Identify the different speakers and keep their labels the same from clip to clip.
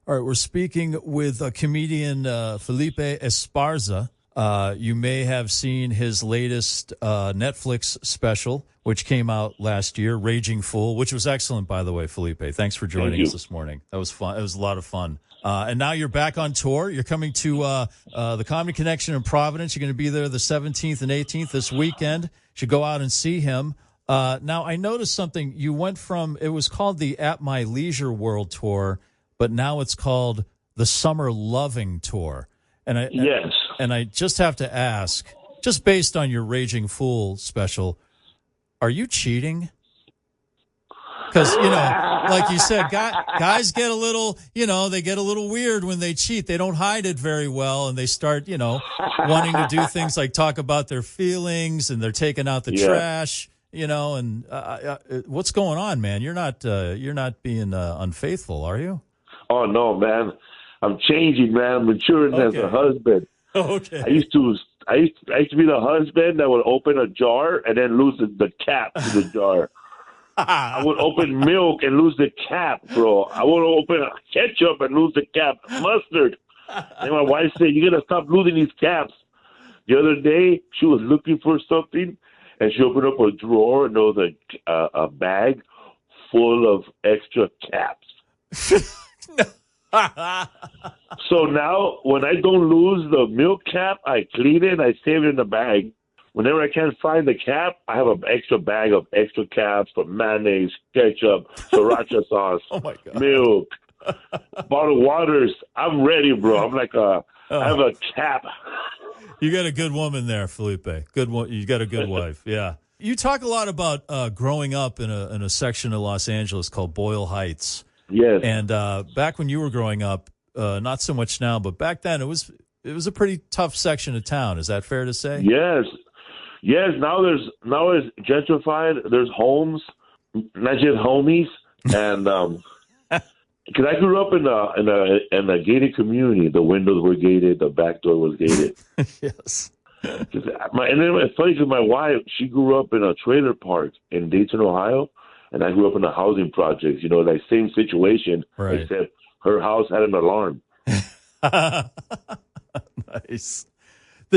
Speaker 1: All right, we're speaking with comedian Felipe Esparza. You may have seen his latest Netflix special, which came out last year, Raging Fool, which was excellent, by the way, Felipe. Thanks for joining us this morning. That was fun. It was a lot of fun. And now you're back on tour. You're coming to the Comedy Connection in Providence. You're going to be there the 17th and 18th this weekend. You should go out and see him. Now, I noticed something. You went from, it was called the At My Leisure World Tour, but now it's called the Summer Loving Tour.
Speaker 2: Yes.
Speaker 1: And I just have to ask, just based on your Raging Fool special, are you cheating? Because, like you said, guys get a little, they get a little weird when they cheat. They don't hide it very well, and they start, wanting to do things like talk about their feelings, and they're taking out the trash, and what's going on, man? You're not being unfaithful, are you?
Speaker 2: Oh, no, man. I'm changing, man. I'm maturing as a husband.
Speaker 1: Okay.
Speaker 2: I used to be the husband that would open a jar and then lose the cap to the jar. I would open milk and lose the cap, bro. I would open ketchup and lose the cap. Mustard. And my wife said, "You gotta stop losing these caps." The other day, she was looking for something, and she opened up a drawer and there was a bag full of extra caps. So now, when I don't lose the milk cap, I clean it, I save it in the bag. Whenever I can't find the cap, I have an extra bag of extra caps for mayonnaise, ketchup, sriracha sauce, milk, bottled waters. I'm ready, bro. I'm like I have a cap.
Speaker 1: You got a good woman there, Felipe. Good one. You got a good wife. Yeah. You talk a lot about growing up in a section of Los Angeles called Boyle Heights.
Speaker 2: Yes.
Speaker 1: And back when you were growing up, not so much now, but back then it was a pretty tough section of town. Is that fair to say?
Speaker 2: Yes. Now it's gentrified. There's homes, not just homies, and because I grew up in a gated community. The windows were gated. The back door was gated.
Speaker 1: Yes.
Speaker 2: And then it's funny because my wife, she grew up in a trailer park in Dayton, Ohio. And I grew up in the housing projects, like same situation,
Speaker 1: right.
Speaker 2: Except her house had an alarm.
Speaker 1: Nice.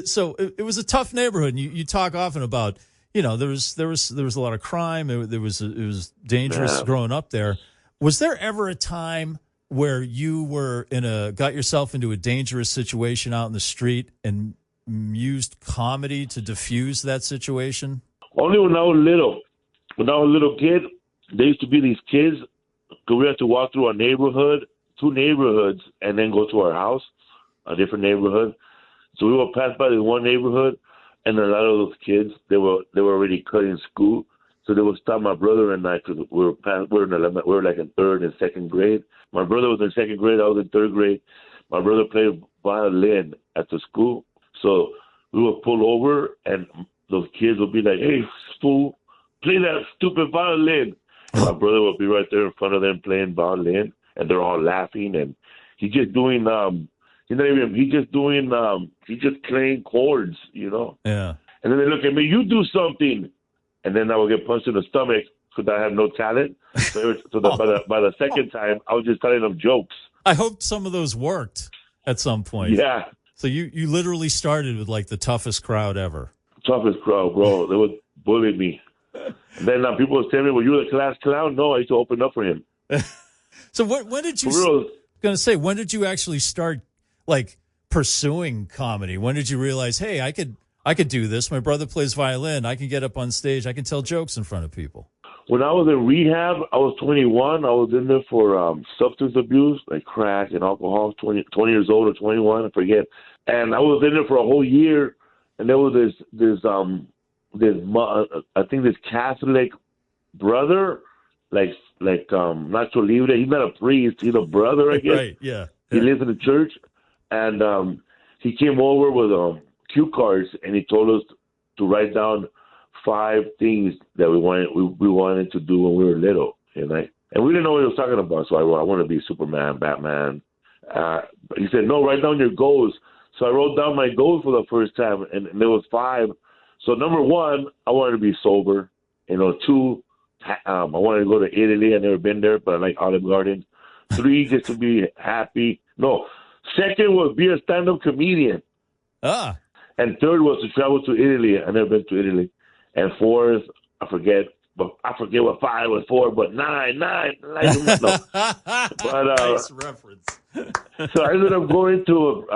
Speaker 1: So it was a tough neighborhood. And you talk often about, there was a lot of crime. It was dangerous growing up there. Was there ever a time where you were got yourself into a dangerous situation out in the street and used comedy to diffuse that situation?
Speaker 2: Only when I was little. When I was a little kid, there used to be these kids, because we had to walk through two neighborhoods, and then go to our house, a different neighborhood. So we would pass by this one neighborhood, and a lot of those kids, they were already cutting school. So they would stop my brother and I, because we were like in third and second grade. My brother was in second grade, I was in third grade. My brother played violin at the school. So we would pull over, and those kids would be like, "Hey, fool, play that stupid violin." My brother would be right there in front of them playing violin, and they're all laughing. And he's just doing, he's just playing chords,
Speaker 1: Yeah.
Speaker 2: And then they look at me, "You do something," and then I would get punched in the stomach because I have no talent. By the second time, I was just telling them jokes.
Speaker 1: I hope some of those worked at some point.
Speaker 2: Yeah.
Speaker 1: So you literally started with like the toughest crowd ever.
Speaker 2: Toughest crowd, bro. They would bully me. And then people would tell me, "Were you the class clown?" No, I used to open up for him.
Speaker 1: So when did you? When did you actually start like pursuing comedy? When did you realize, hey, I could do this? My brother plays violin. I can get up on stage. I can tell jokes in front of people.
Speaker 2: When I was in rehab, I was 21. I was in there for substance abuse, like crack and alcohol. 20 years old or 21, I forget. And I was in there for a whole year. And there was this Catholic brother, like Nacho Libre. He's not a priest. He's a brother, I guess.
Speaker 1: Right. Yeah.
Speaker 2: He lives in the church, and he came over with cue cards, and he told us to write down 5 things that we wanted to do when we were little, and we didn't know what he was talking about. So I wrote, "I want to be Superman, Batman." He said, "No, write down your goals." So I wrote down my goals for the first time, and there was 5. So number 1, I wanted to be sober. 2, I wanted to go to Italy. I've never been there, but I like Olive Garden. 3, just to be happy. No. Second was be a stand-up comedian.
Speaker 1: Ah.
Speaker 2: And third was to travel to Italy. I've never been to Italy. And fourth, I forget what 5 was 4, but 9. No. But,
Speaker 1: nice reference.
Speaker 2: so I ended up going to,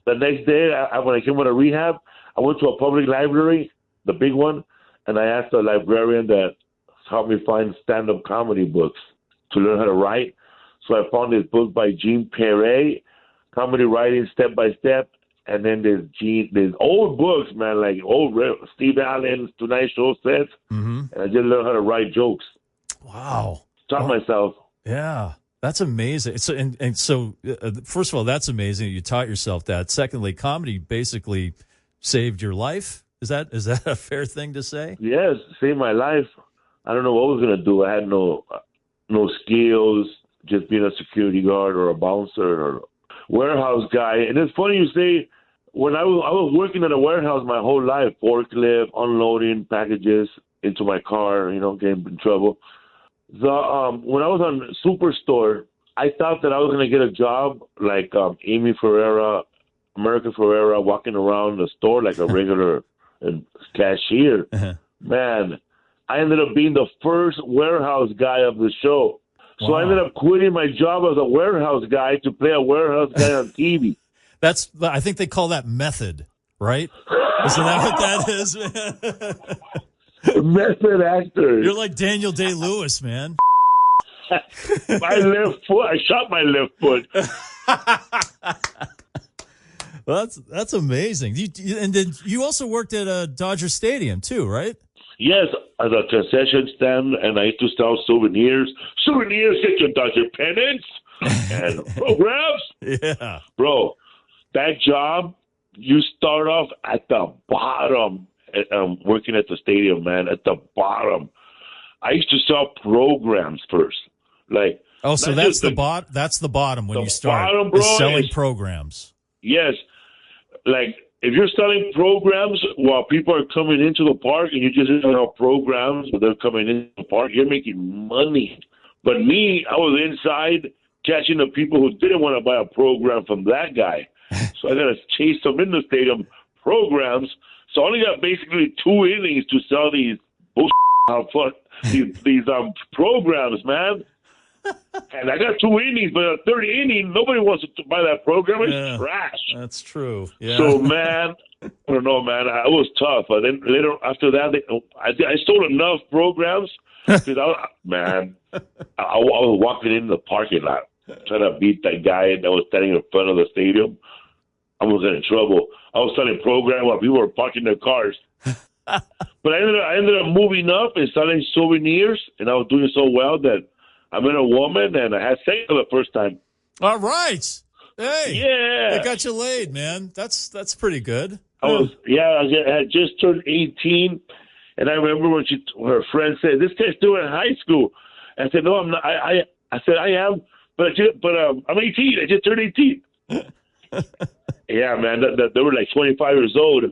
Speaker 2: the next day, when I came out of rehab, I went to a public library, the big one, and I asked the librarian that helped me find stand-up comedy books to learn how to write. So I found this book by Jean Perret, Comedy Writing Step by Step, and then there's old books, man, like old Steve Allen's Tonight Show sets, and I just learned how to write jokes.
Speaker 1: Wow.
Speaker 2: Taught myself.
Speaker 1: Yeah. That's amazing. So, first of all, that's amazing that you taught yourself that. Secondly, comedy basically saved your life. Is that a fair thing to say?
Speaker 2: Yes, saved my life. I don't know what I was gonna do. I had no skills, just being a security guard or a bouncer or warehouse guy. And it's funny you say, when I was working at a warehouse my whole life, forklift, unloading packages into my car, getting in trouble. When I was on Superstore, I thought that I was going to get a job like Amy Ferreira, America Ferreira, walking around the store like a regular cashier. Man, I ended up being the first warehouse guy of the show. So
Speaker 1: Wow.
Speaker 2: I ended up quitting my job as a warehouse guy to play a warehouse guy on TV.
Speaker 1: I think they call that method, right? Isn't that what that is, man?
Speaker 2: Method actor.
Speaker 1: You're like Daniel Day-Lewis, man.
Speaker 2: My left foot. I shot my left foot.
Speaker 1: Well, that's amazing. And then you also worked at Dodger Stadium too, right?
Speaker 2: Yes, as a concession stand, and I used to sell souvenirs. Souvenirs, get your Dodger pennants and programs.
Speaker 1: Yeah.
Speaker 2: Bro, that job, you start off at the bottom. Working at the stadium, man, at the bottom. I used to sell programs first. Like,
Speaker 1: oh, so that's that's the bottom when you start.
Speaker 2: Bottom, bro,
Speaker 1: is selling programs.
Speaker 2: Yes. Like, if you're selling programs while people are coming into the park and you just sell programs when they're coming into the park, you're making money. But me, I was inside catching the people who didn't want to buy a program from that guy. So I got to chase them in the stadium programs. So I only got basically 2 innings to sell these these programs, man. And I got 2 innings, but a third inning, nobody wants to buy that program. It's trash.
Speaker 1: That's true. Yeah.
Speaker 2: So, man, I don't know, man. I was tough. But then later, after that, I sold enough programs because I was walking in the parking lot trying to beat that guy that was standing in front of the stadium. I was in trouble. I was selling programs while people were parking their cars. But I ended up moving up and selling souvenirs, and I was doing so well that I met a woman, and I had sex for the first time.
Speaker 1: All right. Hey.
Speaker 2: Yeah.
Speaker 1: I got you laid, man. That's pretty good.
Speaker 2: I had just turned 18, and I remember when her friend said, "This guy's still in high school." I said, "No, I'm not. I said I am, but I'm 18. I just turned 18." Yeah, man, they were like 25 years old.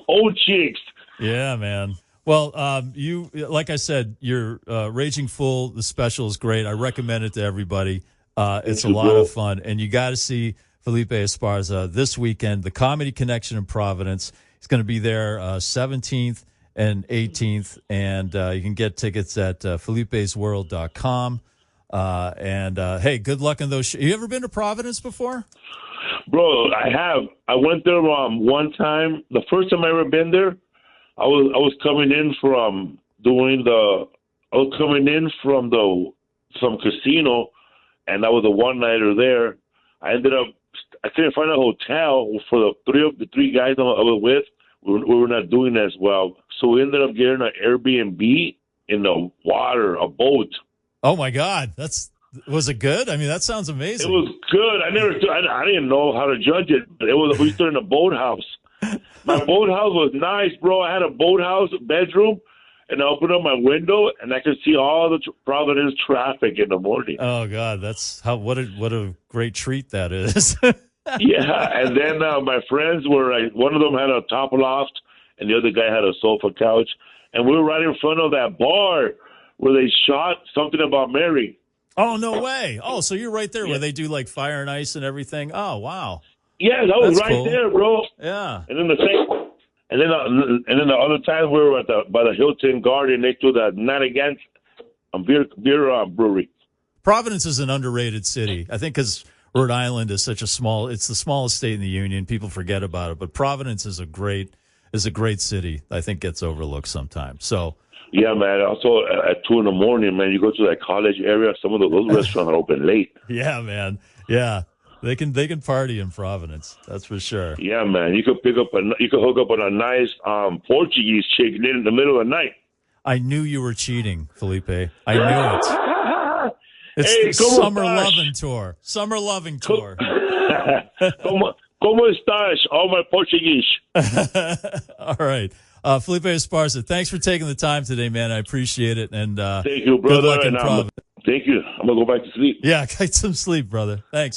Speaker 2: Old chicks.
Speaker 1: Yeah, man. Well, you, like I said, you're Raging Full. The special is great. I recommend it to everybody. It's a lot of fun. And you got to see Felipe Esparza this weekend, the Comedy Connection in Providence. He's going to be there 17th and 18th. And you can get tickets at felipesworld.com. Hey, good luck in those. You ever been to Providence before?
Speaker 2: Bro, I have. I went there one time. The first time I ever been there, I was coming in from some casino, and I was a one-nighter there. I couldn't find a hotel for the three guys I was with. We were not doing as well, so we ended up getting an Airbnb in the water, a boat.
Speaker 1: Oh my God, was it good? I mean, that sounds amazing.
Speaker 2: It was good. I didn't know how to judge it. But we stood in a boathouse. My boathouse was nice, bro. I had a boathouse bedroom, and I opened up my window, and I could see all the Providence traffic in the morning.
Speaker 1: Oh God, what a great treat that is.
Speaker 2: Yeah, and then my friends were one of them had a top loft, and the other guy had a sofa couch, and we were right in front of that bar where they shot Something About Mary.
Speaker 1: Oh, no way. Oh, so you're right there where they do like fire and ice and everything. Oh, wow.
Speaker 2: Yeah, that was
Speaker 1: That's
Speaker 2: right
Speaker 1: cool.
Speaker 2: there, bro.
Speaker 1: Yeah.
Speaker 2: And then the other time we were by the Hilton Garden next to the Narragansett beer brewery.
Speaker 1: Providence is an underrated city. I think because Rhode Island is such it's the smallest state in the union. People forget about it, but Providence is a great city. I think gets overlooked sometimes. So
Speaker 2: yeah, man. Also at 2 a.m, man, you go to that college area. Some of those restaurants are open late.
Speaker 1: yeah, man. Yeah, they can party in Providence. That's for sure.
Speaker 2: Yeah, man. You could hook up on a nice Portuguese chick in the middle of the night.
Speaker 1: I knew you were cheating, Felipe. I knew it. It's
Speaker 2: Hey,
Speaker 1: the Summer Loving Tour. Summer Loving Tour.
Speaker 2: ¿Cómo estás? All my Portuguese.
Speaker 1: All right. Felipe Esparza, thanks for taking the time today, man. I appreciate it. And
Speaker 2: thank you, brother.
Speaker 1: Good luck in Providence.
Speaker 2: Thank you. I'm going to go back to sleep.
Speaker 1: Yeah, get some sleep, brother. Thanks.